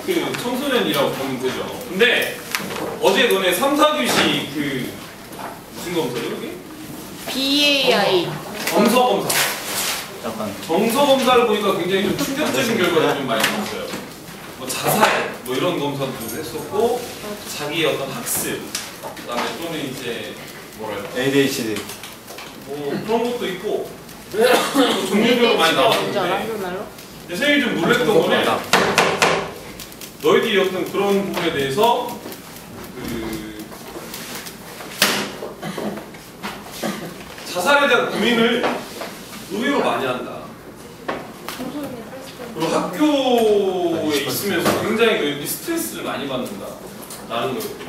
그 청소년이라고 보면 되죠. 근데 어제 너네 3, 4교시 그 무슨 검사죠 여기? BAI 정서 검사. 약간 정서 검사를 보니까 굉장히 좀 충격적인 결과를 좀 많이 나왔어요. 뭐 자살, 뭐 이런 검사도 좀 했었고, 자기 어떤 학습, 그다음에 또는 이제 뭐랄까, ADHD 뭐 그런 것도 있고, 또 종류별로 많이 나왔는데, 선생님이 좀 놀랬던 거는 너희들이 어떤 그런 부분에 대해서 그 자살에 대한 고민을 의외로 많이 한다. 그리고 학교에 있으면서 굉장히 너희들이 스트레스를 많이 받는다. 라는 거였거든요.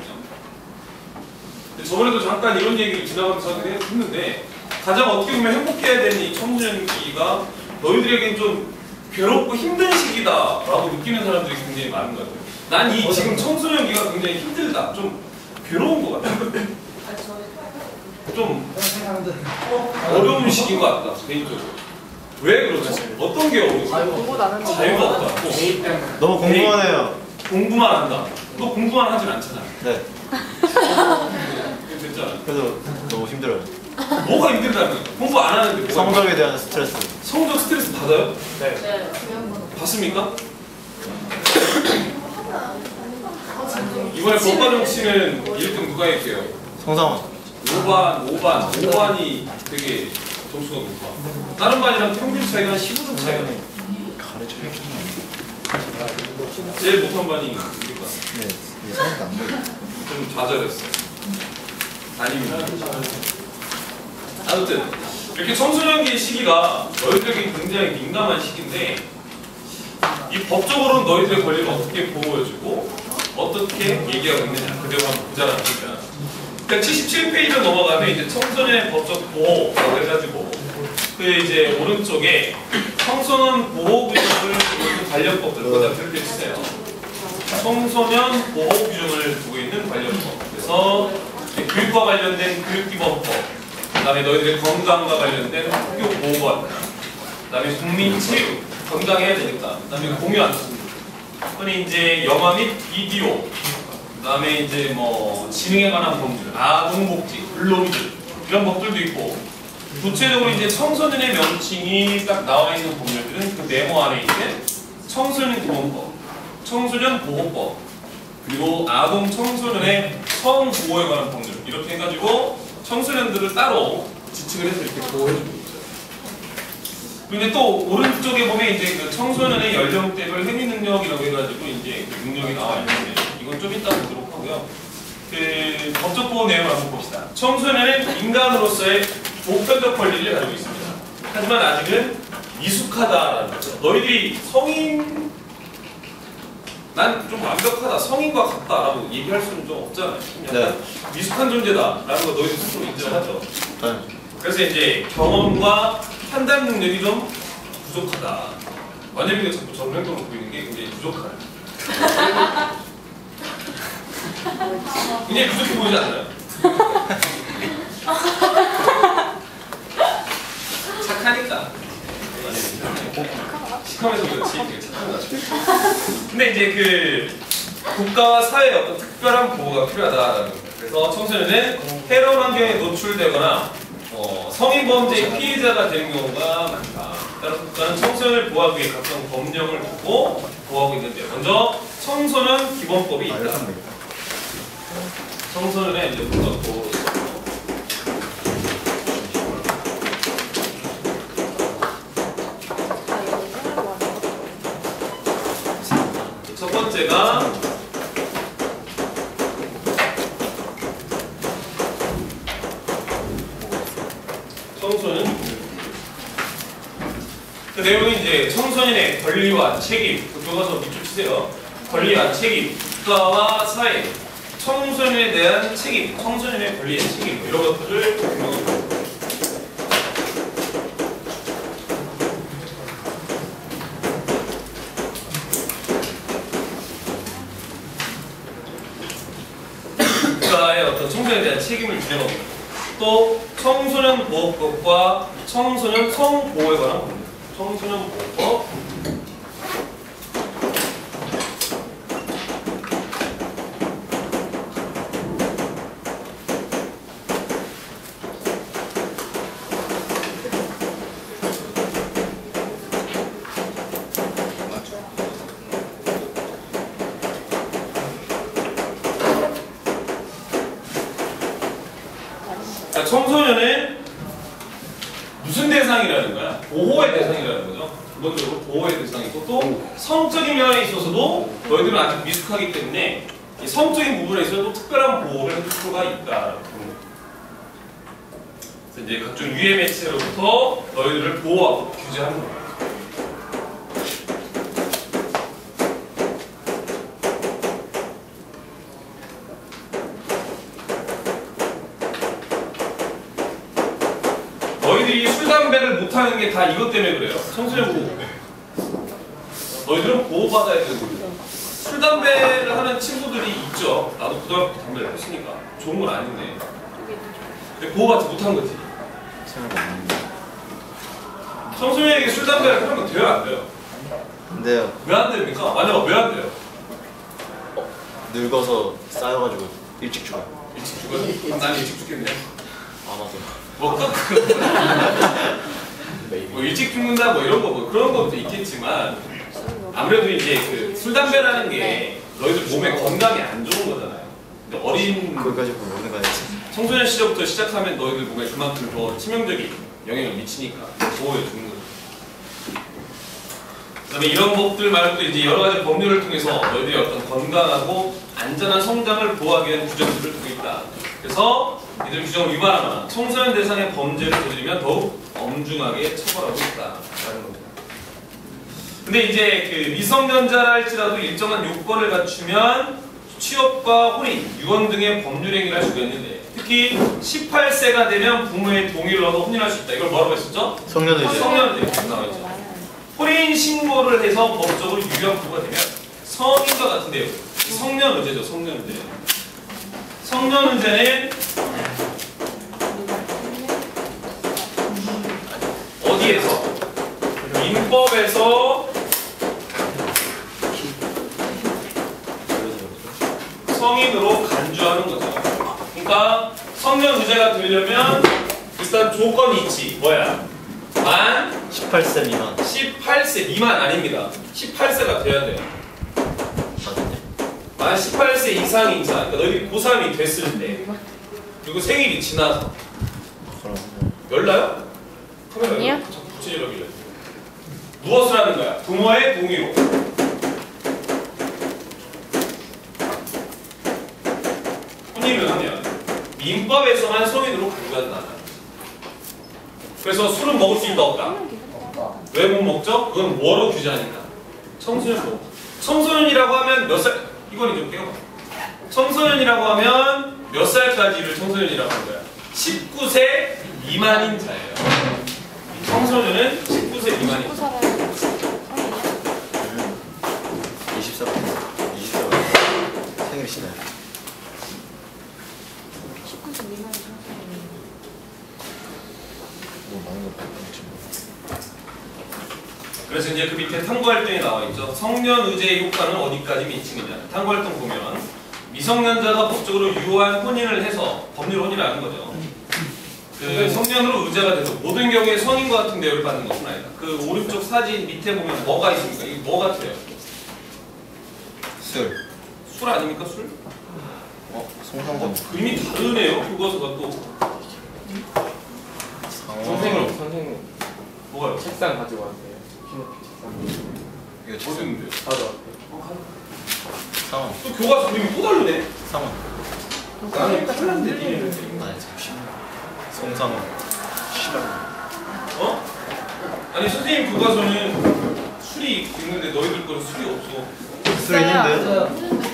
저번에도 잠깐 이런 얘기를 지나가면서 했는데 가장 어떻게 보면 행복해야 되는 이 청소년기가 너희들에겐 좀 괴롭고 힘든 시기다 라고 느끼는 사람들이 굉장히 많은 것 같아요. 난 이 지금 청소년기가 굉장히 힘들다. 좀 괴로운 것 같아. 좀 어려운 시기인 것 같다. 개인적으로. 왜 그러지? 어떤 게 어려워? 자유가 없다. 너무 공부하네요. 공부만 한다. 너 공부만 하진 않잖아. 네. 됐잖아. 그래서 너무 힘들어요. 뭐가 힘들다는 거야? 공부 안 하는데 뭐가 성적에 대한 스트레스. 성적 스트레스 받아요? 네. 받습니까? 이번에 법과정 씨는 1등 누가 했게요? 성상원. 5반이 되게 점수가 높아. 다른 반이랑 평균 차이가 15점 차이가 나. 제일 못한 반이 누굴까? 네. 성적 안 보여. 좀 좌절했어. 아닙니다. 아무튼 이렇게 청소년기 시기가 너희들에게 굉장히 민감한 시기인데 이 법적으로는 너희들의 권리를 어떻게 보호해주고 어떻게 얘기하고 있느냐 그대로 한번 보자라는 거죠. 그러니까 77페이지로 넘어가면 이제 청소년의 법적 보호라고 해가지고 그 이제 오른쪽에 청소년 보호 규정을 두고 관련법들 거기다 그렇게 주세요. 청소년 보호 규정을 두고 있는 관련법. 그래서 교육과 관련된 교육기본법, 그다음에 너희들의 건강과 관련된 학교 보건, 그다음에 국민체육, 건강해야 되니까, 그다음에 공연, 흔히 이제 영화 및 비디오, 그다음에 이제 뭐 지능에 관한 법률, 아동복지, 근로기준 이런 법들도 있고, 구체적으로 이제 청소년의 명칭이 딱 나와 있는 법률들은 그 네모 안에 있는 청소년 기본법, 청소년 보호법, 그리고 아동 청소년의 성보호에 관한 법률 이렇게 해가지고 청소년들을 따로 지칭을 해서 이렇게 보호해주고 있어요. 근데 또 오른쪽에 보면 이제 그 청소년의 연령대별 행위 능력이라고 해가지고 이제 그 능력이 나와 있는데 이건 좀 이따 보도록 하고요. 그 법적 보호 내용을 한번 봅시다. 청소년은 인간으로서의 보편적 권리를 가지고 있습니다. 하지만 아직은 미숙하다라는 거죠. 너희들이 성인 난 좀 완벽하다, 성인과 같다라고 얘기할 수는 좀 없잖아요. 네. 미숙한 존재다라는 거 너희들 스스로 인정하죠. 네. 그래서 이제 경험과 판단 능력이 좀 부족하다. 만약에 자꾸 저런 행동을 보이는 게 굉장히 부족하네. 굉장히 부족해 보이지 않나요? 착하니까. 시커면서 그렇지 되게 착한 거죠. 근데 이제 그 국가와 사회의 어떤 특별한 보호가 필요하다라는 거예요. 그래서 청소년은 해로운 환경에 노출되거나 성인 범죄의 피해자가 되는 경우가 많다. 따라서 국가는 청소년을 보호하기 위해 각종 법령을 두고 보호하고 있는데 먼저 청소년 기본법이 있다. 청소년의 이제 법적 보호. 첫 번째가 청소년. 그 내용이 이제 청소년의 권리와 책임. 그 교과서 밑줄 치세요. 권리와 책임, 국가와 사회, 청소년에 대한 책임, 청소년의 권리의 책임 이런 것들을 규명합니다. 국가의 어떤 청소년에 대한 책임을 규정합니다. 또 청소년 보호법과 청소년 성보호에 관한 법입니다. 청소년 보호법 자, 청소년은 무슨 대상이라는 거야? 보호의 대상이라는 거죠. 기본적으로 보호의 대상이고 또 성적인 면에 있어서도 너희들은 아직 미숙하기 때문에 이 성적인 부분에 있어서도 특별한 보호를 해줄 필요가 있다. 그래서 이제 각종 유해 매체로부터 너희들을 보호하고 규제하는 거예요. 너희들이 술, 담배를 못하는 게 다 이것 때문에 그래요. 청소년 보호. 너희들은 보호받아야 되는 거예요. 술, 담배를 하는 친구들이 있죠. 나도 고등학교 때 담배를 했으니까. 좋은 건 아닌데. 근데 보호받지 못한 거지. 청소년에게 술, 담배를 하면 돼요, 안 돼요? 안 돼요. 왜 안 됩니까? 만약에 왜 안 돼요? 늙어서 쌓여가지고 일찍 죽어요. 일찍 죽어요? 난 일찍 죽겠네. 아마도. 뭐 일찍 죽는다 뭐 이런 거 뭐 그런 것도 있겠지만 아무래도 이제 그 술 담배라는 게 너희들 몸에 건강에 안 좋은 거잖아요. 근데 어린 거기까지 보는 거야지. 청소년 시절부터 시작하면 너희들 몸에 그만큼 더 치명적인 영향을 미치니까 보호해 주는 거죠. 그다음에 이런 것들 말고도 이제 여러 가지 법률을 통해서 너희들이 어떤 건강하고 안전한 성장을 보호하기 위한 규정들을 두고 있다. 그래서 이들 규정을 위반하거나 청소년 대상의 범죄를 저지르면 더욱 엄중하게 처벌하고 있다라는 겁니다. 근데 이제 그 미성년자라 할지라도 일정한 요건을 갖추면 취업과 혼인, 유언 등의 법률 행위를 할 수가 있는데 특히 18세가 되면 부모의 동의를 얻어 혼인할 수 있다. 이걸 뭐라고 했었죠? 성년의제. 성년의제 나와있죠. 혼인 신고를 해서 법적으로 유효한 부가 되면 성인과 같은데요. 성년의제죠, 성년의제. 성년의제는 어디에서? 민법에서 성인으로 간주하는 거죠. 그러니까 성년의제가 되려면 일단 조건이 있지. 뭐야? 만 18세 미만. 18세 미만 아닙니다. 18세가 돼야 돼요. 맞네. 만 18세 이상인 자, 그러니까 너희들이 고3이 됐을 때 그리고 생일이 지나서 그럼. 열나요? 카메라 아니요. 자꾸 부채질하길래 무엇을 하는 거야? 부모의 동의로 혼인을 하면 민법에서만 성인으로 간주한다. 그래서 술은 먹을 수 있다 없다? 왜 못 먹죠? 그건 뭐로 규제하니까? 청소년도. 청소년이라고 하면 몇 살? 이건 좀 떼어봐. 청소년이라고 하면 몇 살까지를 청소년이라고 하는 거야? 19세 미만인 자예요. 청소년은 19세 미만인 자. 24. 생일이시나요? 19세 미만 뭐 많은 거 봤지. 그래서 이제 그 밑에 탐구활동에 나와 있죠. 성년의제의 효과는 어디까지 미치느냐. 탐구활동 보면 미성년자가 법적으로 유효한 혼인을 해서 법률 혼인을 하는 거죠. 그 성년으로 의제가 돼서 모든 경우에 성인과 같은 대우를 받는 것은 아니다. 그 오른쪽 사진 밑에 보면 뭐가 있습니까? 이게 뭐 같아요? 술. 술 아닙니까? 술? 송상점. 그림이 다르네요. 교과서가 또 선생님 뭐가요? 책상 가지고 왔어요. 키높이 책상. 이거 어디 쳤어요. 있는데요? 가져왔어요. 상원. 또 교과서 그림이 또 다르네. 상원. 나는 칼란데 아니 잠시만. 송상원. 싫어. 어? 아니 선생님 교과서는 술이 있는데 너희들 거는 술이 없어. 술 있는데.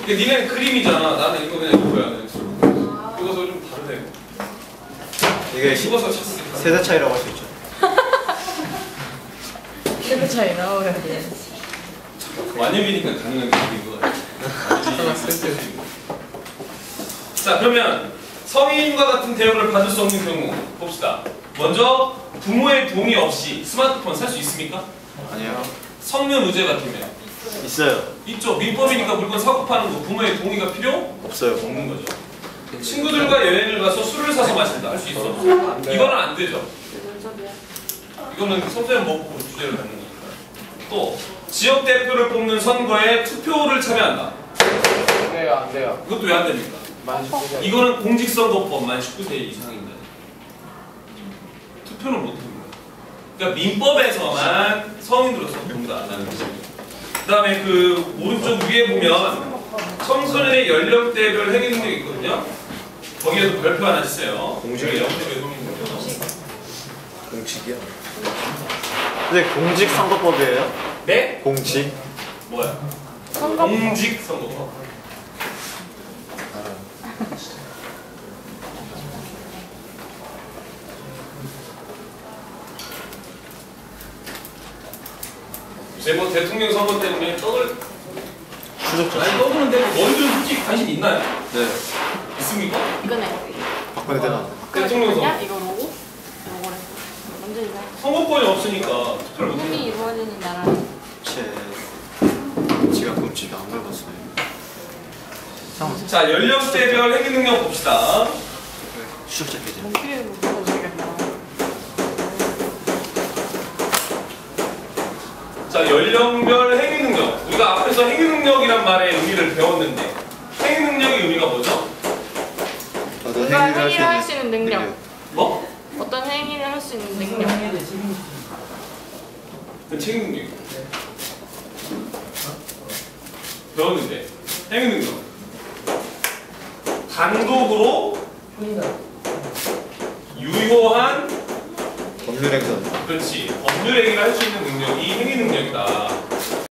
근데 니네는 그림이잖아. 나는 이거 그냥 이거야. 그냥 술. 교과서 좀 다르네. 이게 교과서 쳤으니까. 세대 차이라고 할 수 있죠. 세대 차이 나와야 돼. 완협이니까 가능한 게 아닌 것 같아. 자 그러면 성인과 같은 대우를 받을 수 없는 경우 봅시다. 먼저 부모의 동의 없이 스마트폰 살 수 있습니까? 아니요. 성년의제 같으면 있어요. 있죠. 민법이니까 물건 사고 파는 거 부모의 동의가 필요 없어요. 없는 거죠. 친구들과 여행을 가서 술을 사서 마신다 할 수 있어? 이거는 안 되죠. 이거는 성소년 먹고 주제를 갖는 거니까. 또 지역 대표를 뽑는 선거에 투표를 참여한다. 안 돼요, 안 돼요. 이것도 왜 안 됩니까? 만 19세. 이거는 공직선거법 만 19세 이상입니다. 표현을 못합니다. 그러니까 민법에서만 성인으로서 본다라는 거죠. 그다음에 그 오른쪽 위에 보면 청소년의 연령대별 행위 능력이 있거든요. 거기에도 별표 하나 있어요. 공직이요? 연령대별 성인 능력. 공직이요? 근데 공직 선거법이에요? 네? 공직? 뭐야? 선거 공직 선거법. 요새 뭐 대통령 선거 때문에 추적자. 아니 떠드는데 너희들은 솔직히 관심 있나요? 네. 있습니까? 이거네. 박근혜 대단. 대통령 선거. 이거 로고? 로고래. 먼저 이거. 선거권이 없으니까 투표를 홈이 못해요. 이루어지는 나라는 제가 공직 안 밟았어요. 자, 연령대별 행위 능력 봅시다. 추적자 기준. 목표에 묶어주겠다. 자, 연령별 행위 능력. 우리가 앞에서 행위 능력이란 말의 의미를 배웠는데 행위 능력의 의미가 뭐죠? 뭔가 행위를 할 수 있는 능력. 뭐? 어떤 행위를 할 수 있는 능력. 그 책임 능력. 배웠는데 행위 능력. 단독으로 유효한 법률 행사. 그렇지 법률 행위를 할 수 있는 능력이 행위 능력이다.